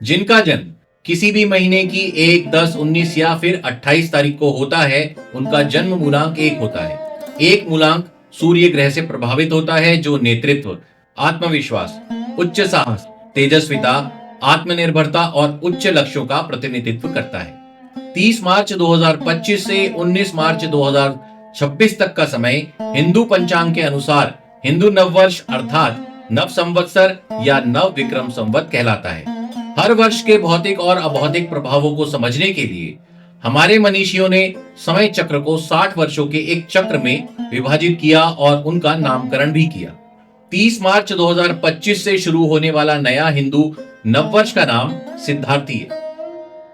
जिनका जन्म किसी भी महीने की 1, 10, 19 या फिर 28 तारीख को होता है, उनका जन्म मूलांक 1 होता है। एक मूलांक सूर्य ग्रह से प्रभावित होता है, जो नेतृत्व, आत्मविश्वास, उच्च साहस, तेजस्विता, आत्मनिर्भरता और उच्च लक्ष्यों का प्रतिनिधित्व करता है। 30 मार्च 2025 से 19 मार्च 2026 तक का समय हिंदू पंचांग के अनुसार हिंदू नववर्ष अर्थात नव संवत्सर या नव विक्रम संवत कहलाता है। हर वर्ष के भौतिक और अभौतिक प्रभावों को समझने के लिए हमारे मनीषियों ने समय चक्र को 60 वर्षों के एक चक्र में विभाजित किया और उनका नामकरण भी किया। 30 मार्च 2025 से शुरू होने वाला नया हिंदू नववर्ष का नाम सिद्धार्थी है।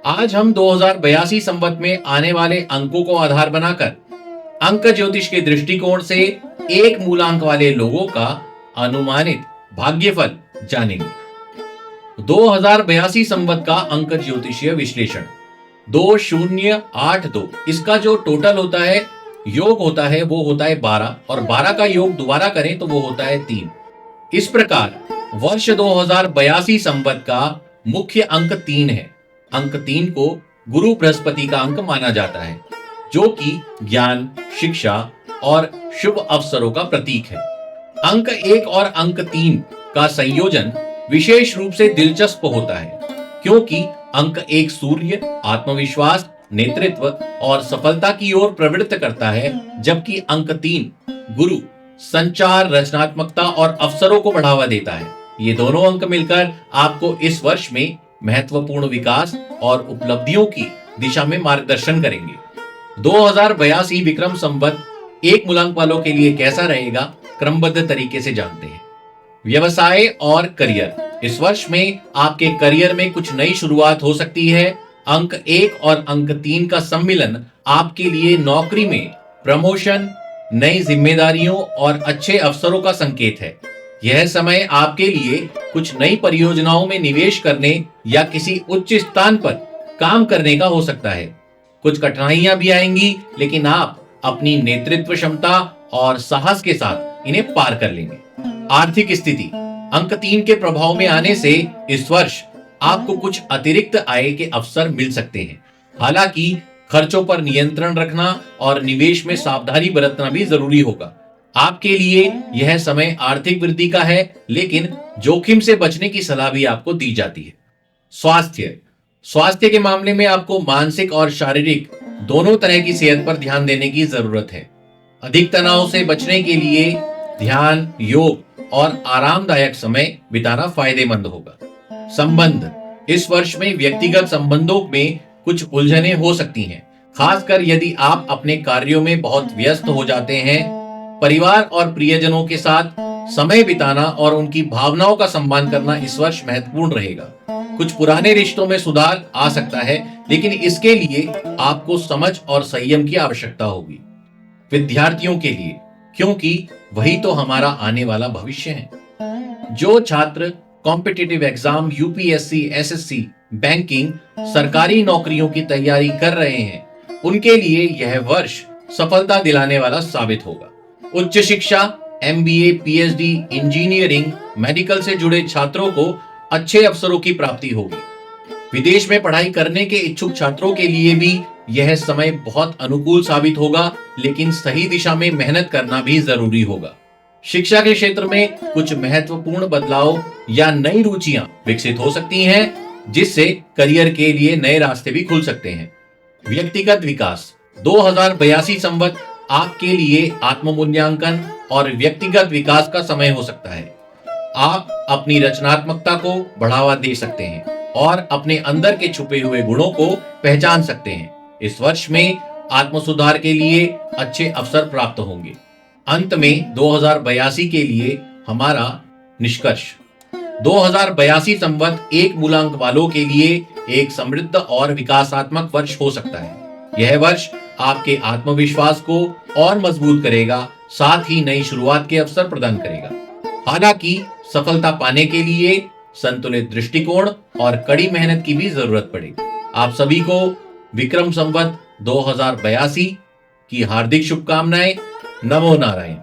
आज हम 2082 संवत में आने वाले अंकों को आधार बनाकर अंक ज्योतिष के दृष्टिकोण से एक मूलांक वाले लोगों का अनुमानित भाग्यफल जानेंगे। 2082 संवत का अंक ज्योतिषीय विश्लेषण 2082, इसका जो टोटल होता है, योग होता है, वो होता है 12 और 12 का योग दोबारा करें तो वो होता है 3। इस प्रकार वर्ष 2082 संवत का मुख्य अंक 3 है। अंक 3 को गुरु बृहस्पति का अंक माना जाता है, जो कि ज्ञान, शिक्षा और शुभ अवसरों का प्रतीक है। अंक 1 और अंक 3 का संयोजन विशेष रूप से दिलचस्प होता है, क्योंकि अंक 1 सूर्य आत्मविश्वास, नेतृत्व और सफलता की ओर प्रवृत्त करता है, जबकि अंक 3 गुरु संचार, रचनात्मकता और अवसरों को बढ़ावा देता है। ये दोनों अंक मिलकर आपको इस वर्ष में महत्वपूर्ण विकास और उपलब्धियों की दिशा में मार्गदर्शन करेंगे। 2082 विक्रम संवत एक मूलांक वालों के लिए कैसा रहेगा, क्रमबद्ध तरीके से जानते हैं। व्यवसाय और करियर। इस वर्ष में आपके करियर में कुछ नई शुरुआत हो सकती है। अंक 1 और अंक 3 का सम्मिलन आपके लिए नौकरी में प्रमोशन, नई जिम्मेदारियों और अच्छे अवसरों का संकेत है। यह समय आपके लिए कुछ नई परियोजनाओं में निवेश करने या किसी उच्च स्थान पर काम करने का हो सकता है। कुछ कठिनाइयां भी आएंगी, लेकिन आप अपनी नेतृत्व क्षमता और साहस के साथ इन्हें पार कर लेंगे। आर्थिक स्थिति। अंक 3 के प्रभाव में आने से इस वर्ष आपको कुछ अतिरिक्त आय के अवसर मिल सकते हैं। हालांकि खर्चों पर नियंत्रण रखना और निवेश में सावधानी बरतना भी जरूरी होगा। आपके लिए यह समय आर्थिक वृद्धि का है, लेकिन जोखिम से बचने की सलाह भी आपको दी जाती है। स्वास्थ्य। स्वास्थ्य के मामले में आपको मानसिक और शारीरिक दोनों तरह की सेहत पर ध्यान देने की जरूरत है। अधिक तनाव से बचने के लिए ध्यान, योग और आरामदायक समय बिताना फायदेमंद होगा। संबंध। इस वर्ष में व्यक्तिगत संबंधों में कुछ उलझनें हो सकती हैं, खासकर यदि आप अपने कार्यों में बहुत व्यस्त हो जाते हैं। परिवार और प्रियजनों के साथ समय बिताना और उनकी भावनाओं का सम्मान करना इस वर्ष महत्वपूर्ण रहेगा। कुछ पुराने रिश्तों में सुधार आ सकता है, लेकिन इसके लिए आपको समझ और संयम की आवश्यकता होगी। विद्यार्थियों के लिए, क्योंकि वही तो हमारा आने वाला भविष्य है। जो छात्र competitive exam, UPSC, SSC, banking, सरकारी नौकरियों की तैयारी कर रहे हैं, उनके लिए यह वर्ष सफलता दिलाने वाला साबित होगा। उच्च शिक्षा, एमबीए, पीएचडी, इंजीनियरिंग, मेडिकल से जुड़े छात्रों को अच्छे अवसरों की प्राप्ति होगी। विदेश में पढ़ाई करने के इच्छुक छात्रों के लिए भी यह समय बहुत अनुकूल साबित होगा, लेकिन सही दिशा में मेहनत करना भी जरूरी होगा। शिक्षा के क्षेत्र में कुछ महत्वपूर्ण बदलाव या नई रुचियां विकसित हो सकती हैं, जिससे करियर के लिए नए रास्ते भी खुल सकते हैं। व्यक्तिगत विकास। 2082 संवत आपके लिए आत्म मूल्यांकन और व्यक्तिगत विकास का समय हो सकता है। आप अपनी रचनात्मकता को बढ़ावा दे सकते हैं और अपने अंदर के छुपे हुए गुणों को पहचान सकते हैं। इस वर्ष में आत्म सुधार के लिए अच्छे अवसर प्राप्त होंगे। अंत में 2082 के लिए हमारा निष्कर्ष। 2082 संवत एक मूलांक वालों के लिए एक समृद्ध और विकासात्मक वर्ष हो सकता है। यह वर्ष आपके आत्मविश्वास को और मजबूत करेगा, साथ ही नई शुरुआत के अवसर प्रदान करेगा। हालांकि सफलता पाने के लिए संतुलित दृष्टिकोण और कड़ी मेहनत की भी जरूरत पड़ेगी। आप सभी को विक्रम संवत 2082 की हार्दिक शुभकामनाएं। नमो नारायण।